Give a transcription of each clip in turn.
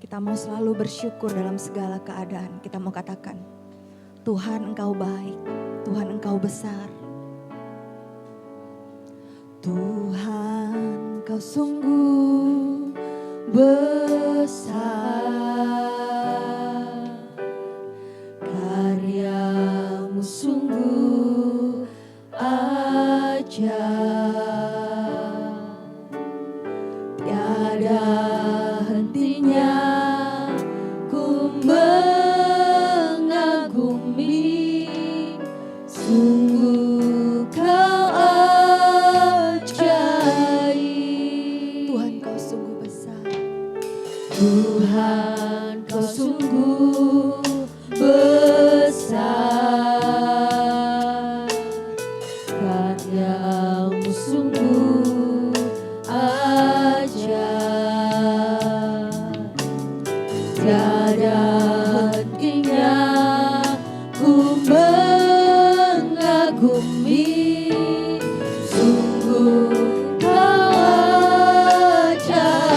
Kita mau selalu bersyukur dalam segala keadaan. Kita mau katakan, Tuhan Engkau baik, Tuhan Engkau besar. Tuhan Engkau sungguh besar, karyamu sungguh ajaib, tiada hentinya ku mengagumi, sungguh kau ajaib. Tuhan kau sungguh besar, Tuhan kau sungguh besar, karyamu sungguh ajaib, tiada hentinya ku mengagumi, sungguh kau ajaib.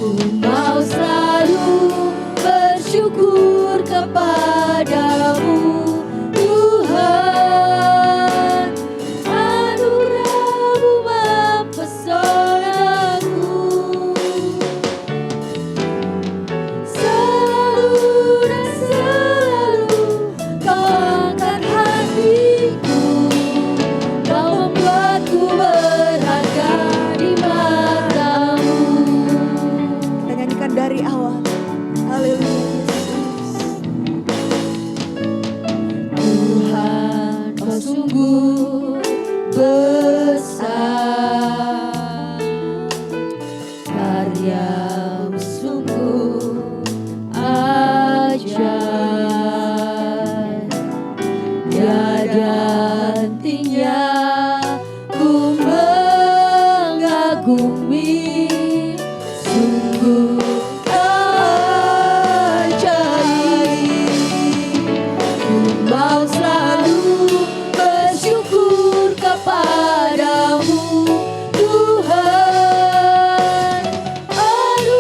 Ku mau selalu bersyukur kepadamu, Tuhan, anugerah-Mu mempesonaku. Selalu dan selalu Kau angkat hatiku, Kau membuatku berharga di mata-Mu. Kita nyanyikan dari awal. Haleluya Yesus. Tuhan Kau sungguh besar, karyamu sungguh ajaib, tiada hentinya ku mengagumi, sungguh ajaib. Ku mau selalu bersyukur kepadamu, Tuhan, anugerah-Mu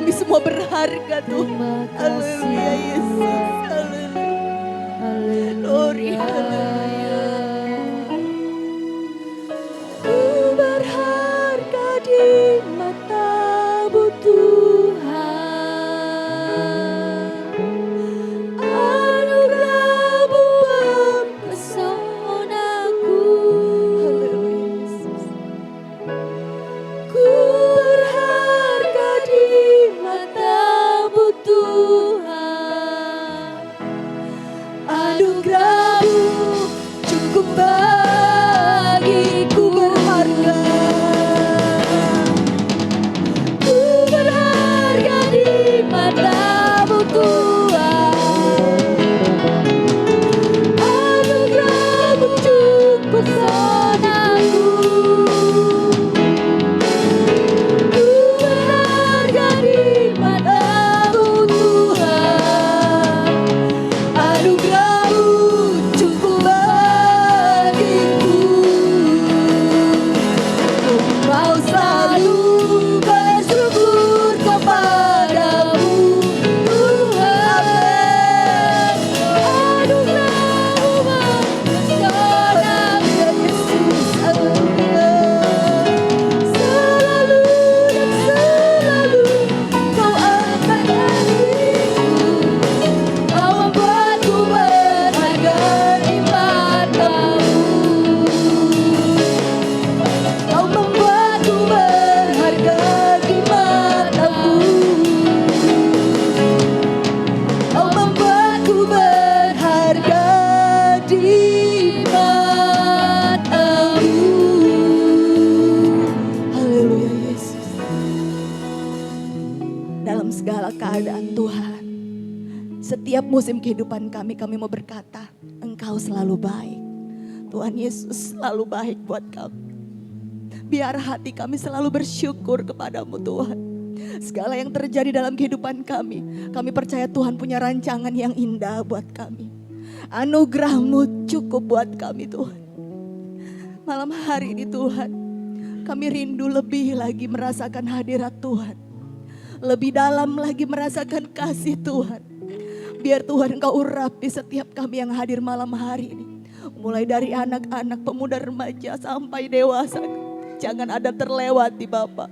kami semua berharga Tuhan. Terima Haleluya kasih Yesus. Haleluya. Glory, haleluya. Ku berharga di mata-Mu Tuhan. Anugerah-Mu mempesonaku. Haleluya Yesus. Ku berharga di mata-Mu Tuhan. Anugerah-Mu cukup bagiku berharga. Ku berharga di mata-Mu Tuhan. Anugerah-Mu cukup pesonaku. Ku berharga di mata-Mu Tuhan. Anugerah-Mu cukup bagiku. Ku mau selalu bersyukur kepadamu Tuhan. Anugerah-Mu mempesonaku Yesus. Haleluya. Selalu dan selalu Kau angkat hatiku. Kau membuatku berharga di mata-Mu. Kau membuatku berharga di mata-Mu. Kau membuatku berharga di mata-Mu. Haleluya Yesus. Dalam segala keadaan Tuhan, setiap musim kehidupan kami mau berkata, Engkau selalu baik. Tuhan Yesus selalu baik buat kami. Biar hati kami selalu bersyukur kepadamu Tuhan. Segala yang terjadi dalam kehidupan kami percaya Tuhan punya rancangan yang indah buat kami. Anugerah-Mu cukup buat kami Tuhan. Malam hari ini Tuhan, kami rindu lebih lagi merasakan hadirat Tuhan. Lebih dalam lagi merasakan kasih Tuhan. Biar Tuhan Engkau urapi setiap kami yang hadir malam hari ini. Mulai dari anak-anak, pemuda, remaja sampai dewasa. Jangan ada terlewati Bapa.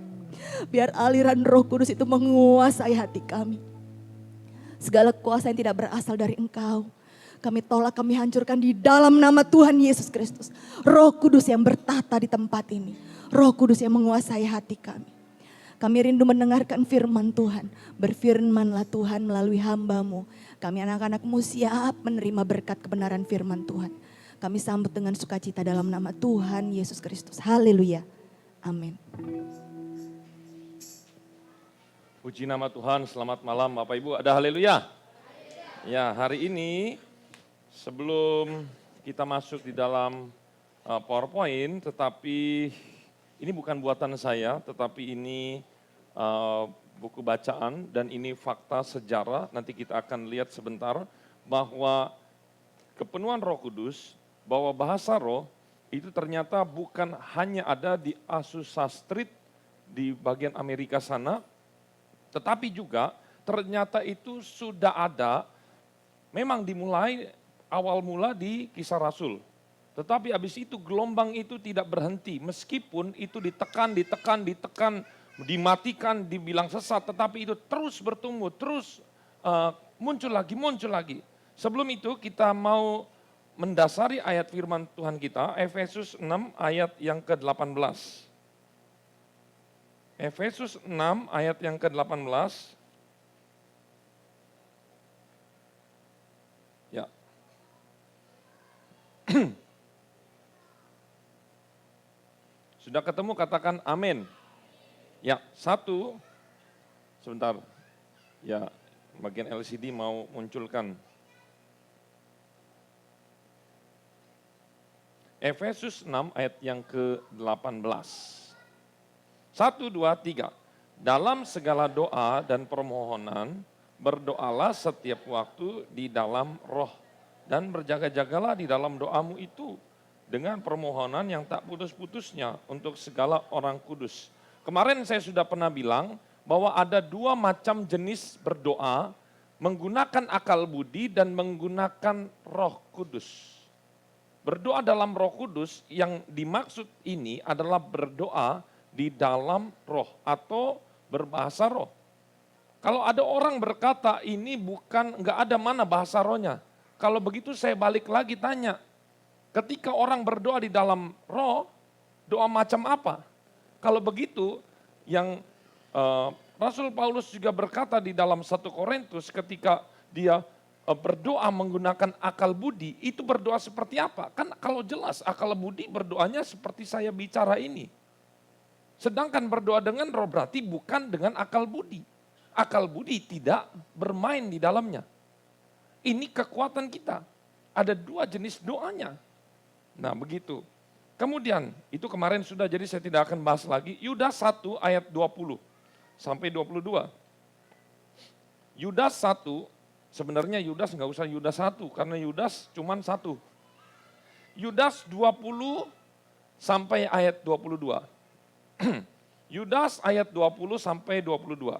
Biar aliran Roh Kudus itu menguasai hati kami. Segala kuasa yang tidak berasal dari Engkau, kami tolak, kami hancurkan di dalam nama Tuhan Yesus Kristus. Roh Kudus yang bertata di tempat ini. Roh Kudus yang menguasai hati kami. Kami rindu mendengarkan firman Tuhan. Berfirmanlah Tuhan melalui hamba-Mu. Kami anak-anak-Mu siap menerima berkat kebenaran firman Tuhan. Kami sambut dengan sukacita dalam nama Tuhan Yesus Kristus. Haleluya. Amin. Puji nama Tuhan, selamat malam Bapak Ibu, ada haleluya? Ya, hari ini sebelum kita masuk di dalam PowerPoint, tetapi ini bukan buatan saya, tetapi ini buku bacaan dan ini fakta sejarah. Nanti kita akan lihat sebentar bahwa kepenuhan Roh Kudus, bahwa bahasa roh itu ternyata bukan hanya ada di Azusa Street di bagian Amerika sana, tetapi juga ternyata itu sudah ada, memang dimulai awal mula di Kisah Rasul. Tetapi habis itu gelombang itu tidak berhenti, meskipun itu ditekan, dimatikan, dibilang sesat, tetapi itu terus bertumbuh, terus muncul lagi. Sebelum itu kita mau mendasari ayat firman Tuhan kita, Efesus 6 ayat yang ke-18. Efesus 6 ayat yang ke-18. Ya. Sudah ketemu, katakan amin. Ya, satu. Sebentar. Ya, bagian LCD mau munculkan. Efesus 6 ayat yang ke-18. 1, 2, 3. Dalam segala doa dan permohonan, berdoalah setiap waktu di dalam roh. Dan berjaga-jagalah di dalam doamu itu dengan permohonan yang tak putus-putusnya untuk segala orang kudus. Kemarin saya sudah pernah bilang bahwa ada dua macam jenis berdoa, menggunakan akal budi dan menggunakan Roh Kudus. Berdoa dalam Roh Kudus yang dimaksud ini adalah berdoa di dalam roh atau berbahasa roh. Kalau ada orang berkata ini bukan, enggak ada mana bahasa rohnya. Kalau begitu saya balik lagi tanya, ketika orang berdoa di dalam roh, doa macam apa? Kalau begitu, yang Rasul Paulus juga berkata di dalam 1 Korintus ketika dia berdoa menggunakan akal budi, itu berdoa seperti apa? Kan kalau jelas akal budi berdoanya seperti saya bicara ini. Sedangkan berdoa dengan roh berarti bukan dengan akal budi. Akal budi tidak bermain di dalamnya. Ini kekuatan kita. Ada dua jenis doanya. Nah begitu. Kemudian, itu kemarin sudah jadi saya tidak akan bahas lagi. Yudas 1 ayat 20 sampai 22. Yudas 1, sebenarnya Yudas nggak usah Yudas 1, karena Yudas cuma 1. Yudas 20 sampai ayat 22. Yudas ayat 20 sampai 22.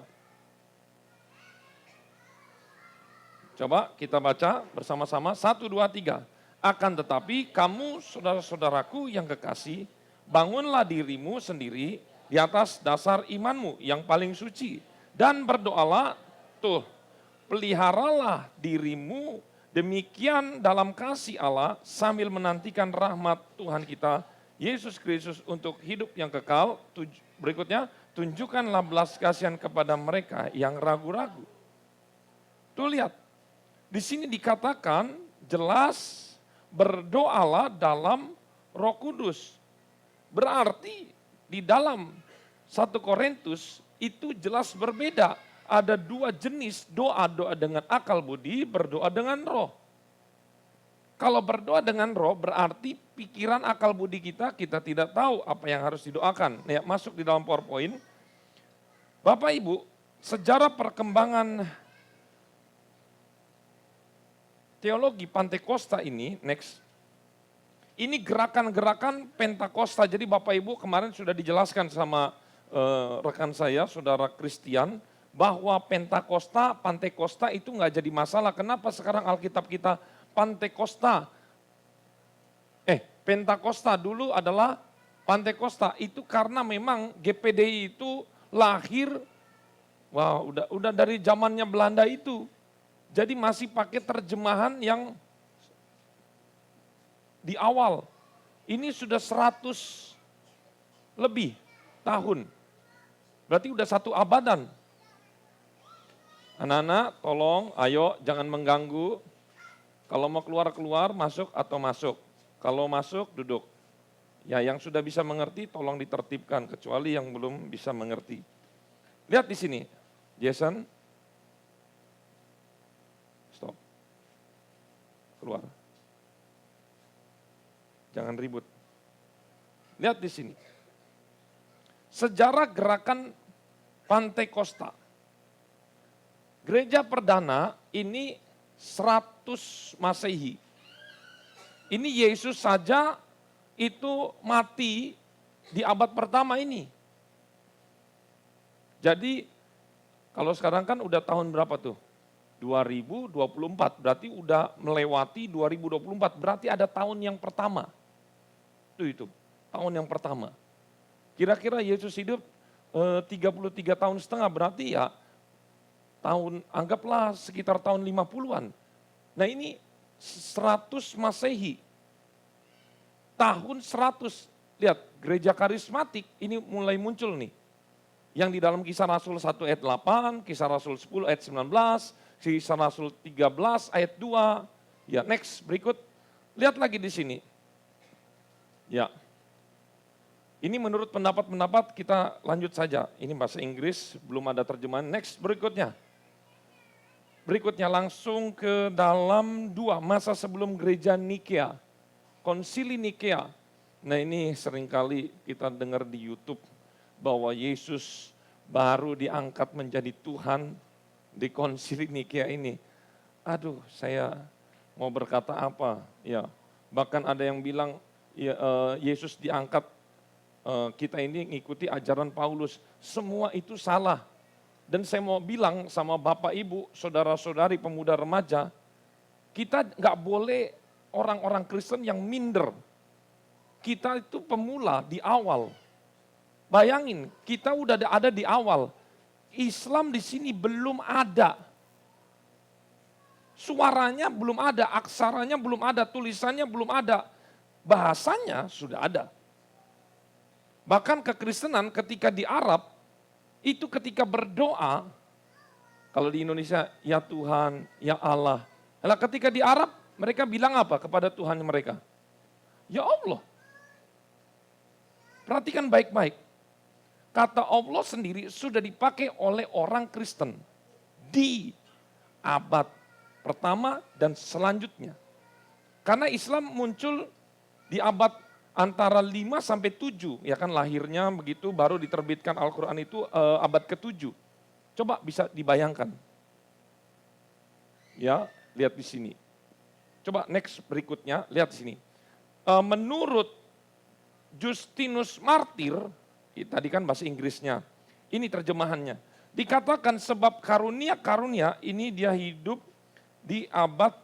Coba kita baca bersama-sama, 1, 2, 3. Akan tetapi kamu saudara-saudaraku yang kekasih, bangunlah dirimu sendiri di atas dasar imanmu yang paling suci. Dan berdoalah, peliharalah dirimu demikian dalam kasih Allah sambil menantikan rahmat Tuhan kita, Yesus Kristus untuk hidup yang kekal. Berikutnya, tunjukkanlah belas kasihan kepada mereka yang ragu-ragu. Tuh lihat, di sini dikatakan jelas berdoalah dalam Roh Kudus. Berarti di dalam 1 Korintus itu jelas berbeda. Ada dua jenis doa, doa dengan akal budi, berdoa dengan roh. Kalau berdoa dengan roh berarti pikiran akal budi kita tidak tahu apa yang harus didoakan. Ya, masuk di dalam PowerPoint. Bapak Ibu, sejarah perkembangan teologi Pantekosta ini, next. Ini gerakan-gerakan Pentakosta. Jadi Bapak Ibu kemarin sudah dijelaskan sama rekan saya, saudara Christian, bahwa Pantekosta itu nggak jadi masalah. Kenapa sekarang Alkitab kita Pentakosta? Pentakosta dulu adalah Pantekosta. Itu karena memang GPDI itu lahir, udah dari zamannya Belanda itu. Jadi masih pakai terjemahan yang di awal. Ini sudah 100 lebih tahun. Berarti udah 1 abadan. Anak-anak tolong, ayo jangan mengganggu. Kalau mau keluar, masuk atau masuk. Kalau masuk, duduk. Ya, yang sudah bisa mengerti tolong ditertibkan, kecuali yang belum bisa mengerti. Lihat di sini, Jason. Stop. Keluar. Jangan ribut. Lihat di sini. Sejarah gerakan Pantekosta. Gereja perdana ini 100 Masehi. Ini Yesus saja itu mati di abad pertama ini. Jadi kalau sekarang kan udah tahun berapa tuh? 2024, berarti udah melewati 2024, berarti ada tahun yang pertama. Itu tahun yang pertama. Kira-kira Yesus hidup 33 tahun setengah, berarti ya anggaplah sekitar tahun 50-an. Nah ini 100 Masehi. Tahun 100, lihat gereja karismatik ini mulai muncul nih. Yang di dalam Kisah Rasul 1 ayat 8, Kisah Rasul 10 ayat 19, Kisah Rasul 13 ayat 2. Ya, next, berikut. Lihat lagi di sini. Ya. Ini menurut pendapat-pendapat kita lanjut saja. Ini bahasa Inggris, belum ada terjemahan. Next, berikutnya. Berikutnya langsung ke dalam 2, masa sebelum gereja Nikea. Konsili Nikea. Nah ini seringkali kita dengar di YouTube bahwa Yesus baru diangkat menjadi Tuhan di konsili Nikea ini. Aduh, saya mau berkata apa? Ya, bahkan ada yang bilang ya, Yesus diangkat, kita ini ngikuti ajaran Paulus. Semua itu salah. Dan saya mau bilang sama Bapak Ibu, saudara-saudari pemuda remaja, kita nggak boleh orang-orang Kristen yang minder. Kita itu pemula di awal. Bayangin, kita udah ada di awal. Islam di sini belum ada. Suaranya belum ada, aksaranya belum ada, tulisannya belum ada. Bahasanya sudah ada. Bahkan kekristenan ketika di Arab, itu ketika berdoa, kalau di Indonesia, ya Tuhan, ya Allah. Nah, ketika di Arab, mereka bilang apa kepada Tuhan mereka? Ya Allah. Perhatikan baik-baik. Kata Allah sendiri sudah dipakai oleh orang Kristen di abad pertama dan selanjutnya. Karena Islam muncul di abad antara 5 sampai 7, ya kan lahirnya begitu baru diterbitkan Al-Quran itu abad ke-7. Coba bisa dibayangkan. Ya, lihat di sini. Coba next berikutnya, lihat di sini. Menurut Justinus Martir, tadi kan bahasa Inggrisnya, ini terjemahannya. Dikatakan sebab karunia-karunia ini dia hidup di abad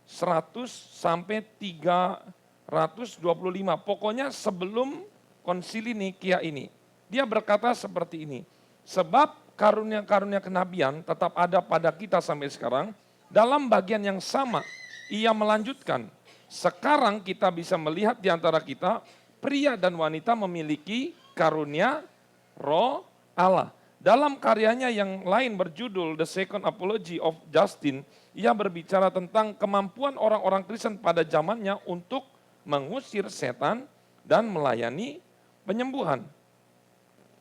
100 sampai 325, pokoknya sebelum konsili Nikia ini. Dia berkata seperti ini, sebab karunia-karunia kenabian tetap ada pada kita sampai sekarang, dalam bagian yang sama ia melanjutkan, sekarang kita bisa melihat di antara kita, pria dan wanita memiliki karunia roh Allah. Dalam karyanya yang lain berjudul The Second Apology of Justin, ia berbicara tentang kemampuan orang-orang Kristen pada zamannya untuk mengusir setan dan melayani penyembuhan.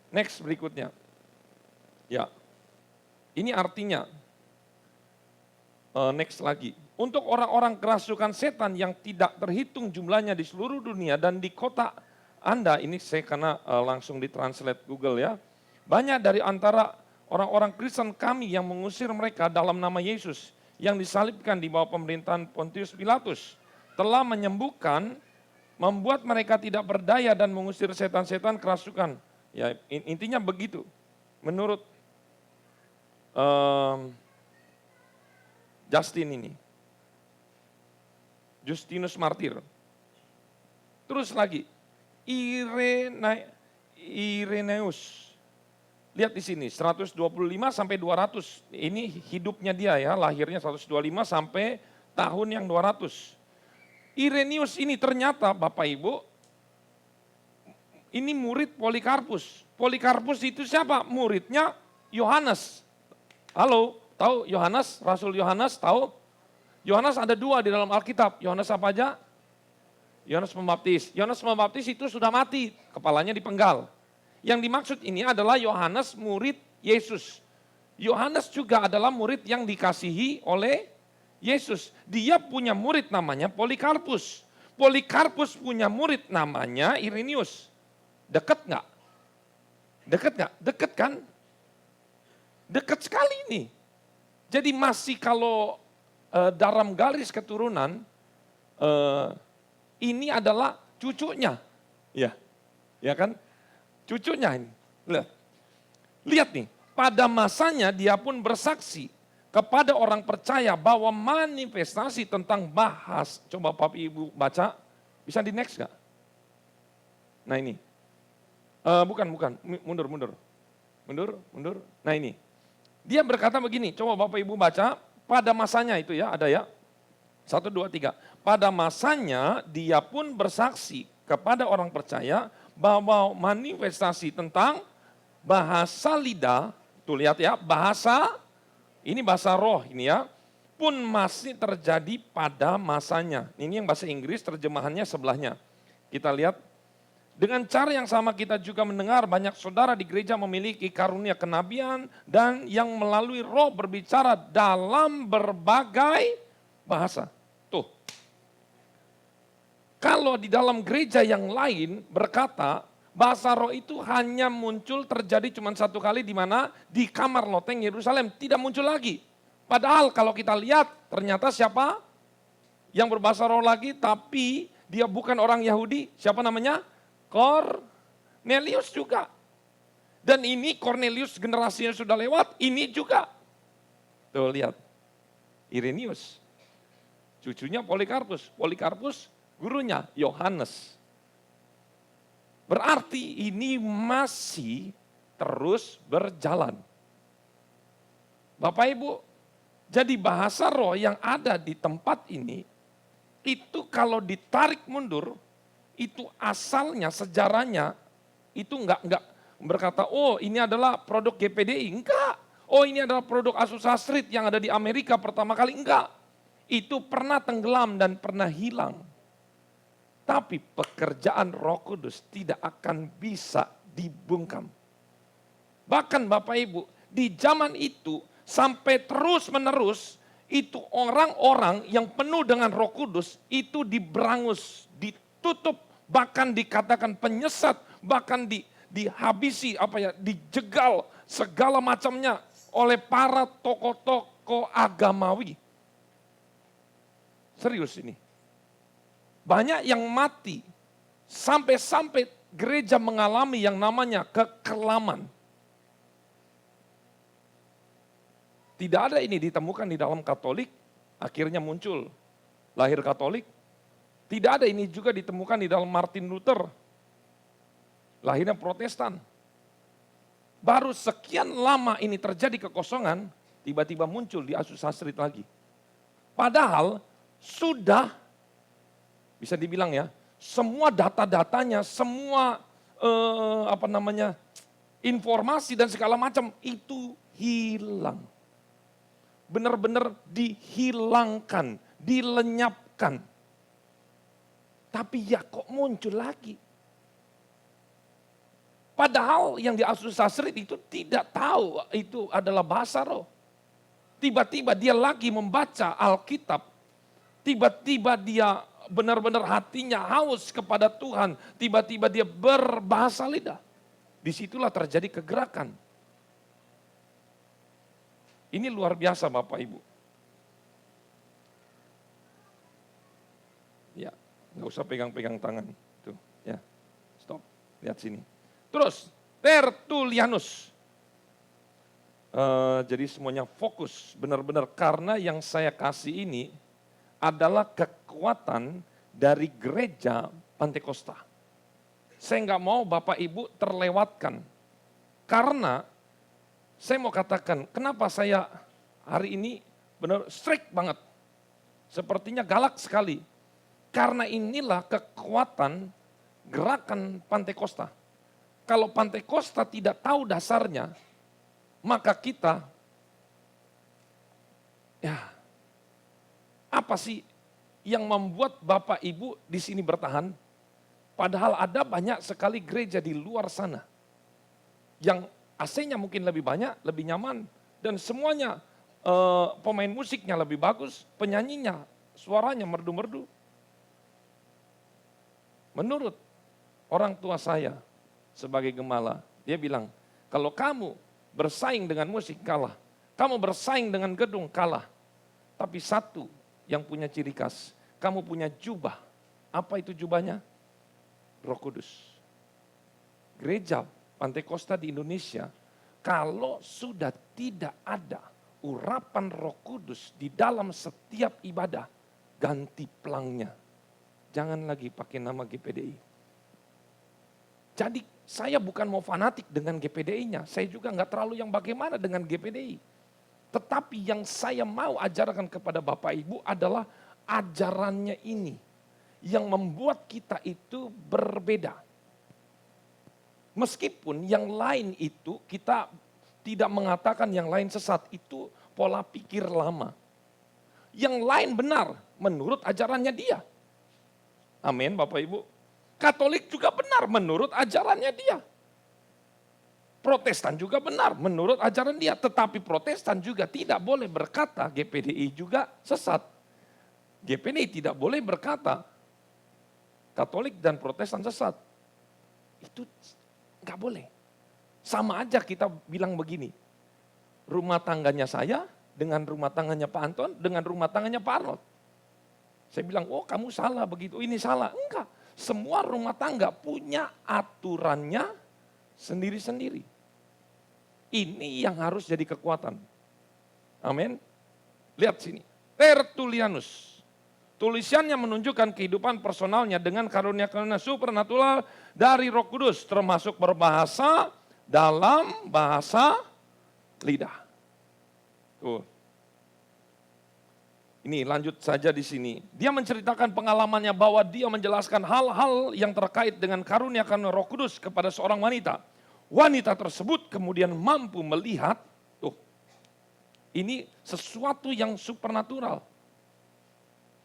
Next berikutnya. Ya, ini artinya, next lagi. Untuk orang-orang kerasukan setan yang tidak terhitung jumlahnya di seluruh dunia dan di kota Anda, ini saya karena langsung ditranslate Google ya. Banyak dari antara orang-orang Kristen kami yang mengusir mereka dalam nama Yesus yang disalibkan di bawah pemerintahan Pontius Pilatus telah menyembuhkan, membuat mereka tidak berdaya dan mengusir setan-setan kerasukan. Ya, intinya begitu. Menurut Justinus Martir. Terus lagi, Irenaeus. Lihat di sini, 125 sampai 200. Ini hidupnya dia ya, lahirnya 125 sampai tahun yang 200. Irenaeus ini ternyata Bapak Ibu, ini murid Polikarpus. Polikarpus itu siapa? Muridnya Yohanes. Halo, tahu Yohanes, Rasul Yohanes, tahu? Yohanes ada 2 di dalam Alkitab. Yohanes apa aja? Yohanes Pembaptis. Yohanes Pembaptis itu sudah mati, kepalanya dipenggal. Yang dimaksud ini adalah Yohanes murid Yesus. Yohanes juga adalah murid yang dikasihi oleh Yesus. Dia punya murid namanya Polikarpus. Polikarpus punya murid namanya Irenaeus. Dekat nggak? Dekat nggak? Dekat kan? Dekat sekali nih. Jadi masih kalau dalam garis keturunan, ini adalah cucunya. Ya kan? Cucunya ini. Lihat nih, pada masanya dia pun bersaksi kepada orang percaya bahwa manifestasi tentang coba Bapak Ibu baca, bisa di next gak? Nah ini, bukan, mundur. Nah ini, dia berkata begini, coba Bapak Ibu baca, pada masanya itu ya, ada ya. 1, 2, 3. Pada masanya dia pun bersaksi kepada orang percaya bahwa manifestasi tentang bahasa lidah, tuh lihat ya, ini bahasa roh ini ya, pun masih terjadi pada masanya. Ini yang bahasa Inggris terjemahannya sebelahnya. Kita lihat, dengan cara yang sama kita juga mendengar banyak saudara di gereja memiliki karunia kenabian dan yang melalui roh berbicara dalam berbagai bahasa. Tuh, kalau di dalam gereja yang lain berkata, bahasa roh itu hanya muncul terjadi cuma 1 kali di mana di kamar loteng Yerusalem, tidak muncul lagi. Padahal kalau kita lihat ternyata siapa yang berbahasa roh lagi tapi dia bukan orang Yahudi, siapa namanya? Kornelius juga. Dan ini Cornelius generasinya sudah lewat, ini juga. Tuh lihat, Irenaeus, cucunya Polikarpus. Polikarpus gurunya Yohanes. Berarti ini masih terus berjalan. Bapak Ibu, jadi bahasa roh yang ada di tempat ini, itu kalau ditarik mundur, itu asalnya, sejarahnya, itu enggak berkata, oh ini adalah produk GPDI. Enggak. Oh ini adalah produk Azusa Street yang ada di Amerika pertama kali. Enggak. Itu pernah tenggelam dan pernah hilang. Tapi pekerjaan Roh Kudus tidak akan bisa dibungkam. Bahkan Bapak Ibu, di zaman itu sampai terus menerus, itu orang-orang yang penuh dengan Roh Kudus itu diberangus, ditutup, bahkan dikatakan penyesat, bahkan dihabisi, dijegal segala macamnya oleh para tokoh-tokoh agamawi. Serius ini. Banyak yang mati, sampai gereja mengalami yang namanya kekelaman. Tidak ada ini ditemukan di dalam Katolik, akhirnya muncul lahir Katolik. Tidak ada ini juga ditemukan di dalam Martin Luther, lahirnya Protestan. Baru sekian lama ini terjadi kekosongan, tiba-tiba muncul di Azusa Street lagi. Padahal sudah bisa dibilang ya, semua data-datanya, semua informasi dan segala macam itu hilang. Benar-benar dihilangkan, dilenyapkan. Tapi ya kok muncul lagi. Padahal yang di Azusa Street itu tidak tahu itu adalah bahasa roh. Tiba-tiba dia lagi membaca Alkitab. Tiba-tiba dia benar-benar hatinya haus kepada Tuhan. Tiba-tiba dia berbahasa lidah. Disitulah terjadi kegerakan. Ini luar biasa Bapak Ibu. Ya, nggak usah pegang-pegang tangan. Tuh, ya, stop. Lihat sini. Terus, Tertullianus. Jadi semuanya fokus benar-benar karena yang saya kasih ini adalah kekuatan dari gereja Pantekosta. Saya nggak mau Bapak Ibu terlewatkan. Karena saya mau katakan, kenapa saya hari ini benar strict banget. Sepertinya galak sekali. Karena inilah kekuatan gerakan Pantekosta. Kalau Pantekosta tidak tahu dasarnya, maka kita, ya, apa sih yang membuat Bapak Ibu di sini bertahan? Padahal ada banyak sekali gereja di luar sana yang AC-nya mungkin lebih banyak, lebih nyaman, dan semuanya pemain musiknya lebih bagus, penyanyinya suaranya merdu-merdu. Menurut orang tua saya sebagai gembala, dia bilang, kalau kamu bersaing dengan musik kalah, kamu bersaing dengan gedung kalah, tapi satu yang punya ciri khas, kamu punya jubah. Apa itu jubahnya? Roh Kudus. Gereja Pantekosta di Indonesia, kalau sudah tidak ada urapan Roh Kudus di dalam setiap ibadah, ganti pelangnya. Jangan lagi pakai nama GPDI. Jadi saya bukan mau fanatik dengan GPDI-nya, saya juga nggak terlalu yang bagaimana dengan GPDI. Tetapi yang saya mau ajarkan kepada Bapak Ibu adalah ajarannya ini. Yang membuat kita itu berbeda. Meskipun yang lain itu kita tidak mengatakan yang lain sesat. Itu pola pikir lama. Yang lain benar menurut ajarannya dia. Amin Bapak Ibu. Katolik juga benar menurut ajarannya dia. Protestan juga benar menurut ajaran dia. Tetapi Protestan juga tidak boleh berkata GPDI juga sesat. GPDI tidak boleh berkata Katolik dan Protestan sesat. Itu nggak boleh. Sama aja kita bilang begini. Rumah tangganya saya dengan rumah tangganya Pak Anton dengan rumah tangganya Pak Arnold. Saya bilang, oh kamu salah begitu, ini salah. Enggak, semua rumah tangga punya aturannya sendiri-sendiri. Ini yang harus jadi kekuatan. Amin. Lihat sini. Tertullianus. Tulisannya menunjukkan kehidupan personalnya dengan karunia-karunia supernatural dari Roh Kudus, termasuk berbahasa dalam bahasa lidah. Tuh. Ini lanjut saja di sini. Dia menceritakan pengalamannya bahwa dia menjelaskan hal-hal yang terkait dengan karunia-karunia Roh Kudus kepada seorang wanita. Wanita tersebut kemudian mampu melihat, tuh, ini sesuatu yang supernatural.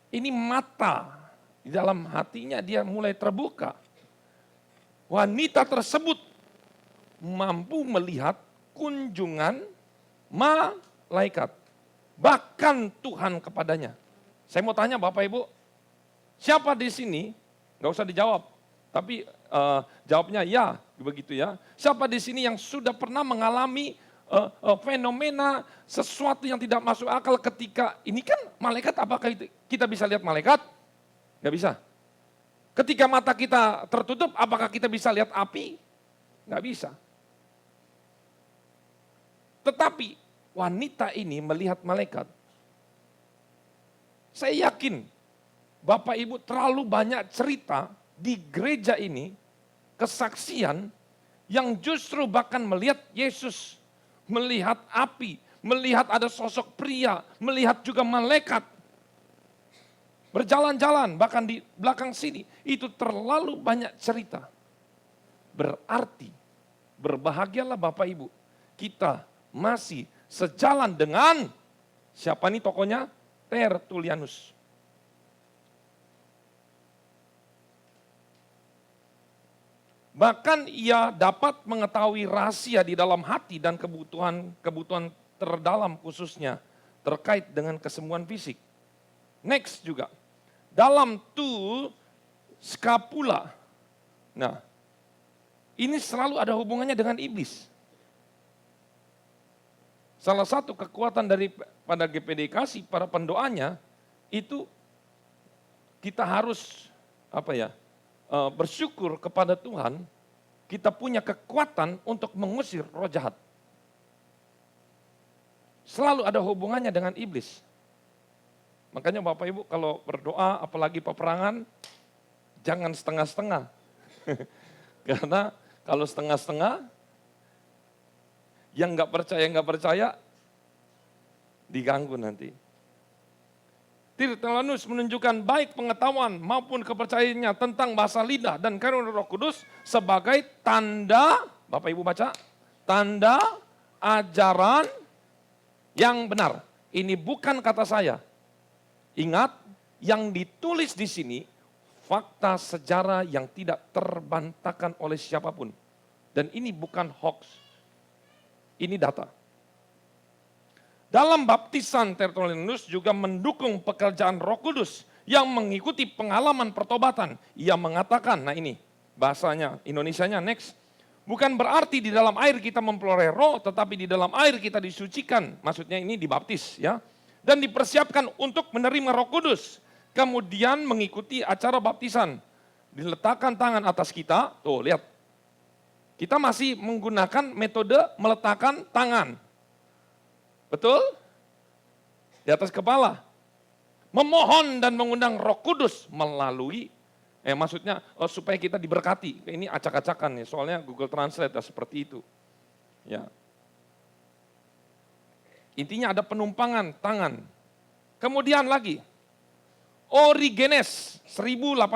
Ini mata, di dalam hatinya dia mulai terbuka. Wanita tersebut mampu melihat kunjungan malaikat. Bahkan Tuhan kepadanya. Saya mau tanya Bapak Ibu, siapa di sini, nggak usah dijawab, tapi jawabnya ya, begitu ya. Siapa di sini yang sudah pernah mengalami fenomena sesuatu yang tidak masuk akal ketika, ini kan malaikat, apakah kita bisa lihat malaikat? Nggak bisa. Ketika mata kita tertutup, apakah kita bisa lihat api? Nggak bisa. Tetapi wanita ini melihat malaikat. Saya yakin Bapak Ibu terlalu banyak cerita di gereja ini, kesaksian yang justru bahkan melihat Yesus, melihat api, melihat ada sosok pria, melihat juga malaikat. Berjalan-jalan bahkan di belakang sini, itu terlalu banyak cerita. Berarti berbahagialah Bapak Ibu, kita masih sejalan dengan siapa nih tokonya? Tertullianus. Bahkan ia dapat mengetahui rahasia di dalam hati dan kebutuhan terdalam khususnya terkait dengan kesembuhan fisik. Next juga, dalam tu scapula. Nah, ini selalu ada hubungannya dengan iblis. Salah satu kekuatan daripada GPDKasi, para pendoanya, itu kita harus bersyukur kepada Tuhan, kita punya kekuatan untuk mengusir roh jahat. Selalu ada hubungannya dengan iblis. Makanya Bapak Ibu kalau berdoa, apalagi peperangan, jangan setengah-setengah. Karena kalau setengah-setengah, yang nggak percaya, diganggu nanti. Tertullianus menunjukkan baik pengetahuan maupun kepercayaannya tentang bahasa lidah dan karunia Roh Kudus sebagai tanda, Bapak Ibu baca, tanda ajaran yang benar. Ini bukan kata saya. Ingat, yang ditulis di sini fakta sejarah yang tidak terbantahkan oleh siapapun. Dan ini bukan hoax. Ini data. Dalam baptisan Tertullianus juga mendukung pekerjaan Roh Kudus yang mengikuti pengalaman pertobatan. Ia mengatakan, nah ini bahasanya Indonesianya next. Bukan berarti di dalam air kita memperoleh roh, tetapi di dalam air kita disucikan. Maksudnya ini dibaptis ya. Dan dipersiapkan untuk menerima Roh Kudus. Kemudian mengikuti acara baptisan. Diletakkan tangan atas kita, tuh lihat. Kita masih menggunakan metode meletakkan tangan. Betul? Di atas kepala. Memohon dan mengundang Roh Kudus melalui, maksudnya supaya kita diberkati. Ini acak-acakan nih, soalnya Google Translate seperti itu. Ya. Intinya ada penumpangan tangan. Kemudian lagi, Origenes 185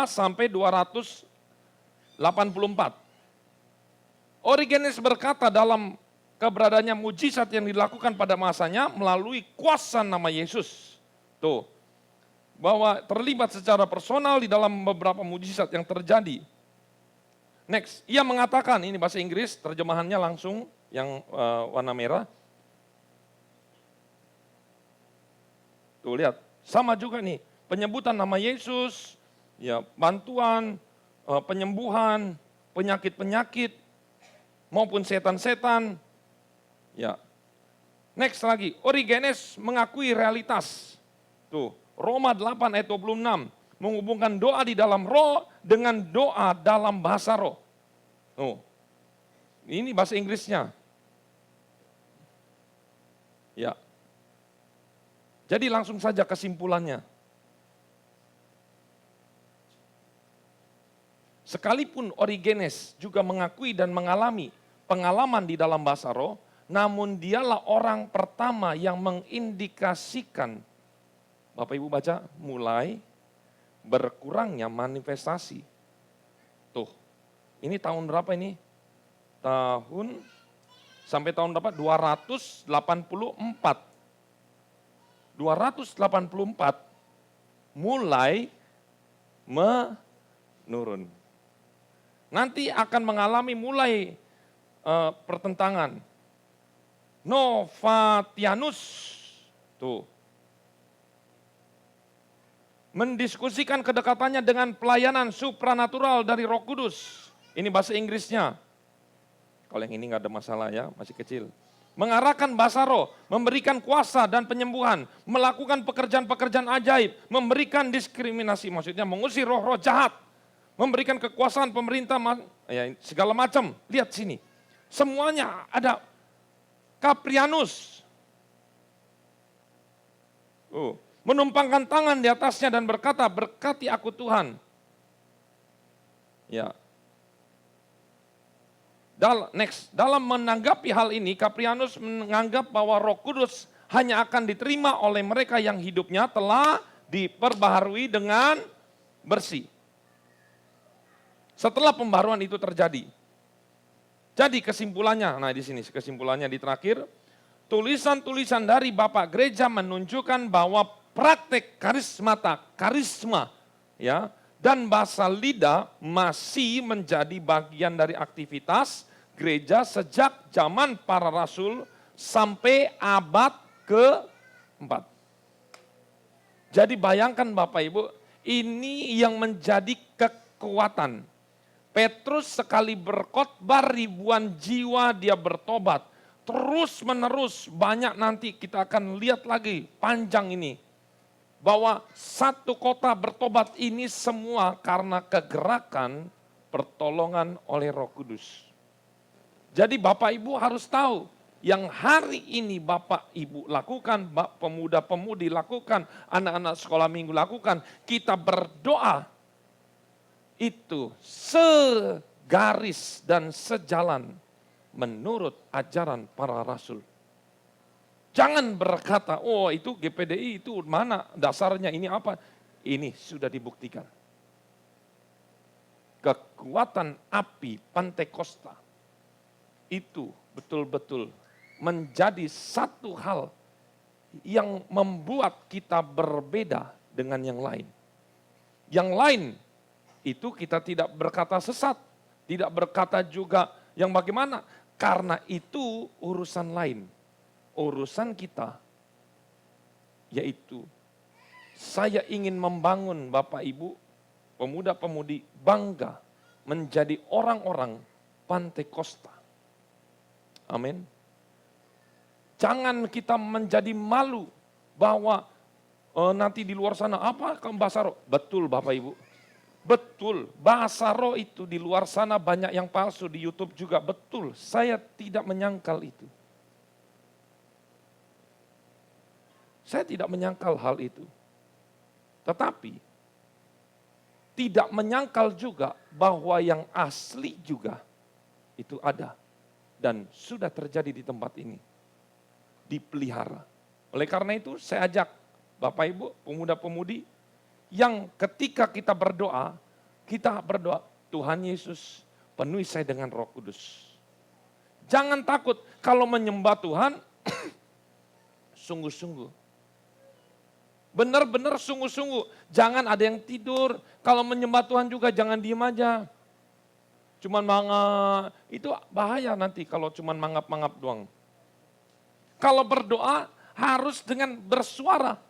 sampai 284. Origenes berkata dalam keberadaannya mujizat yang dilakukan pada masanya melalui kuasa nama Yesus. Tuh, bahwa terlibat secara personal di dalam beberapa mujizat yang terjadi. Next, ia mengatakan, ini bahasa Inggris, terjemahannya langsung yang warna merah. Tuh lihat, sama juga nih, penyebutan nama Yesus, ya bantuan, penyembuhan, penyakit-penyakit, maupun setan-setan. Ya. Next lagi, Origenes mengakui realitas. Tuh, Roma 8 ayat 26 menghubungkan doa di dalam roh dengan doa dalam bahasa roh. Tuh. Ini bahasa Inggrisnya. Ya. Jadi langsung saja kesimpulannya. Sekalipun Origenes juga mengakui dan mengalami pengalaman di dalam bahasa roh, namun dialah orang pertama yang mengindikasikan, Bapak Ibu baca, mulai berkurangnya manifestasi. Tuh, ini tahun berapa ini? Sampai tahun berapa? 284. 284 mulai menurun. Nanti akan mengalami mulai pertentangan. Novatianus, tuh, mendiskusikan kedekatannya dengan pelayanan supranatural dari Roh Kudus. Ini bahasa Inggrisnya. Kalau yang ini nggak ada masalah ya, masih kecil. Mengarahkan bahasa roh, memberikan kuasa dan penyembuhan, melakukan pekerjaan-pekerjaan ajaib, memberikan diskriminasi, maksudnya mengusir roh-roh jahat, memberikan kekuasaan pemerintah, ya, segala macam. Lihat sini, semuanya ada. Kaprianus, menumpangkan tangan di atasnya dan berkata, berkati aku Tuhan. Ya. Dalam menanggapi hal ini, Kaprianus menganggap bahwa Roh Kudus hanya akan diterima oleh mereka yang hidupnya telah diperbaharui dengan bersih. Setelah pembaharuan itu terjadi. Jadi kesimpulannya, nah di sini kesimpulannya di terakhir, tulisan-tulisan dari Bapak Gereja menunjukkan bahwa praktek karisma, ya, dan bahasa lidah masih menjadi bagian dari aktivitas gereja sejak zaman para rasul sampai abad ke-4. Jadi bayangkan Bapak Ibu, ini yang menjadi kekuatan. Petrus sekali berkhotbah ribuan jiwa dia bertobat. Terus menerus banyak, nanti kita akan lihat lagi panjang ini. Bahwa satu kota bertobat ini semua karena kegerakan pertolongan oleh Roh Kudus. Jadi Bapak Ibu harus tahu, yang hari ini Bapak Ibu lakukan, pemuda-pemudi lakukan, anak-anak sekolah minggu lakukan, kita berdoa, itu segaris dan sejalan menurut ajaran para rasul. Jangan berkata, oh itu GPDI itu mana dasarnya, ini apa? Ini sudah dibuktikan. Kekuatan api Pantekosta itu betul-betul menjadi satu hal yang membuat kita berbeda dengan yang lain. Yang lain itu kita tidak berkata sesat, tidak berkata juga yang bagaimana, karena itu urusan lain. Urusan kita, yaitu saya ingin membangun Bapak Ibu, pemuda-pemudi bangga menjadi orang-orang Pantekosta. Amin. Jangan kita menjadi malu bahwa nanti di luar sana apa bahasa roh. Betul Bapak Ibu. Betul, bahasa roh itu di luar sana banyak yang palsu, di YouTube juga betul. Saya tidak menyangkal itu. Saya tidak menyangkal hal itu. Tetapi tidak menyangkal juga bahwa yang asli juga itu ada dan sudah terjadi di tempat ini. Dipelihara. Oleh karena itu saya ajak Bapak Ibu, pemuda-pemudi, yang ketika kita berdoa, Tuhan Yesus penuhi saya dengan Roh Kudus. Jangan takut kalau menyembah Tuhan, sungguh-sungguh. Benar-benar sungguh-sungguh. Jangan ada yang tidur, kalau menyembah Tuhan juga jangan diem aja. Cuman mangap, itu bahaya nanti kalau cuman mangap-mangap doang. Kalau berdoa harus dengan bersuara.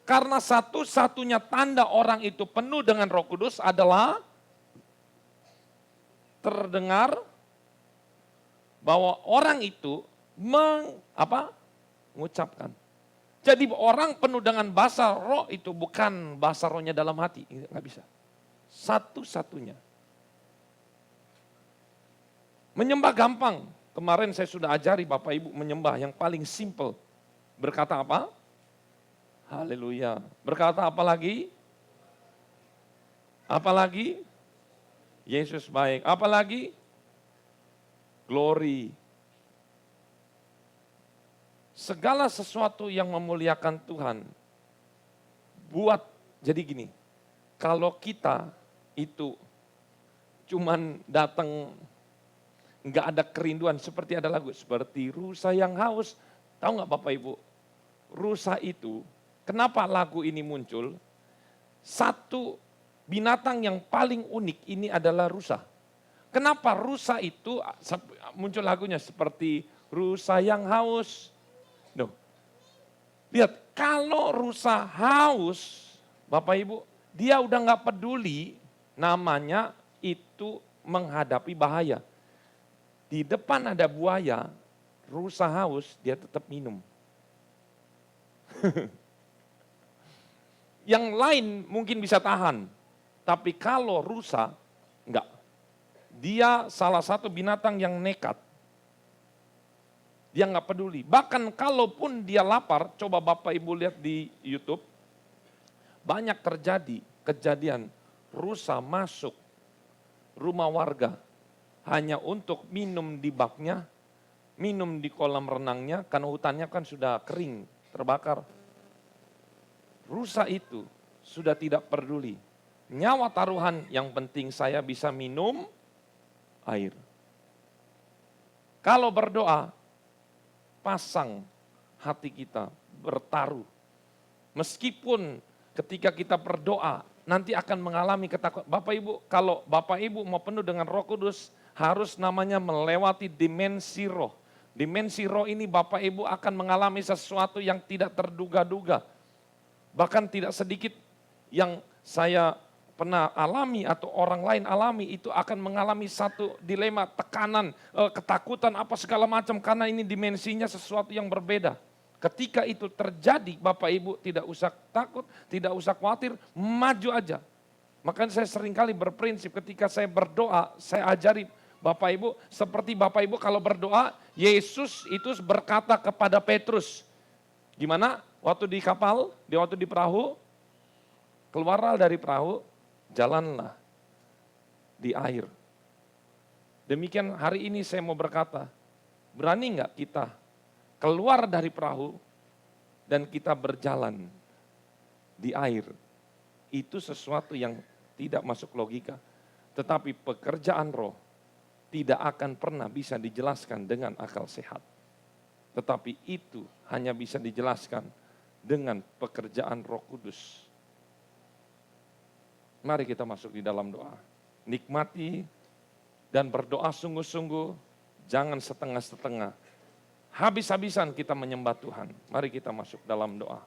Karena satu-satunya tanda orang itu penuh dengan Roh Kudus adalah terdengar bahwa orang itu mengucapkan. Jadi orang penuh dengan bahasa roh itu bukan bahasa rohnya dalam hati, nggak bisa. Satu-satunya. Menyembah gampang. Kemarin saya sudah ajari Bapak Ibu menyembah yang paling simple. Berkata apa? Haleluya. Berkata apa lagi? Apa lagi? Yesus baik. Apa lagi? Glory. Segala sesuatu yang memuliakan Tuhan. Buat, jadi gini, kalau kita itu cuman datang nggak ada kerinduan, seperti ada lagu, seperti rusa yang haus. Tahu nggak Bapak Ibu? Rusa itu, kenapa lagu ini muncul? Satu binatang yang paling unik ini adalah rusa. Kenapa rusa itu muncul lagunya seperti rusa yang haus? Loh, lihat, kalau rusa haus, Bapak Ibu, dia udah nggak peduli namanya itu menghadapi bahaya. Di depan ada buaya, rusa haus, dia tetap minum. Yang lain mungkin bisa tahan, tapi kalau rusa, enggak. Dia salah satu binatang yang nekat. Dia enggak peduli. Bahkan kalaupun dia lapar, coba Bapak Ibu lihat di YouTube, banyak terjadi kejadian rusa masuk rumah warga hanya untuk minum di baknya, minum di kolam renangnya, karena hutannya kan sudah kering, terbakar. Rusa itu sudah tidak peduli. Nyawa taruhan, yang penting saya bisa minum air. Kalau berdoa, pasang hati kita, bertaruh. Meskipun ketika kita berdoa, nanti akan mengalami ketakutan. Bapak Ibu, kalau Bapak Ibu mau penuh dengan Roh Kudus, harus namanya melewati dimensi roh. Dimensi roh ini Bapak Ibu akan mengalami sesuatu yang tidak terduga-duga. Bahkan tidak sedikit yang saya pernah alami atau orang lain alami, itu akan mengalami satu dilema, tekanan, ketakutan, apa segala macam, karena ini dimensinya sesuatu yang berbeda. Ketika itu terjadi, Bapak Ibu tidak usah takut, tidak usah khawatir, maju aja. Makanya saya seringkali berprinsip ketika saya berdoa, saya ajari Bapak Ibu, seperti Bapak Ibu kalau berdoa, Yesus itu berkata kepada Petrus, gimana? Waktu di kapal, waktu di perahu, keluarlah dari perahu, jalanlah di air. Demikian hari ini saya mau berkata, berani nggak kita keluar dari perahu dan kita berjalan di air? Itu sesuatu yang tidak masuk logika. Tetapi pekerjaan roh tidak akan pernah bisa dijelaskan dengan akal sehat. Tetapi itu hanya bisa dijelaskan dengan pekerjaan Roh Kudus. Mari kita masuk di dalam doa. Nikmati dan berdoa sungguh-sungguh, jangan setengah-setengah. Habis-habisan kita menyembah Tuhan. Mari kita masuk dalam doa.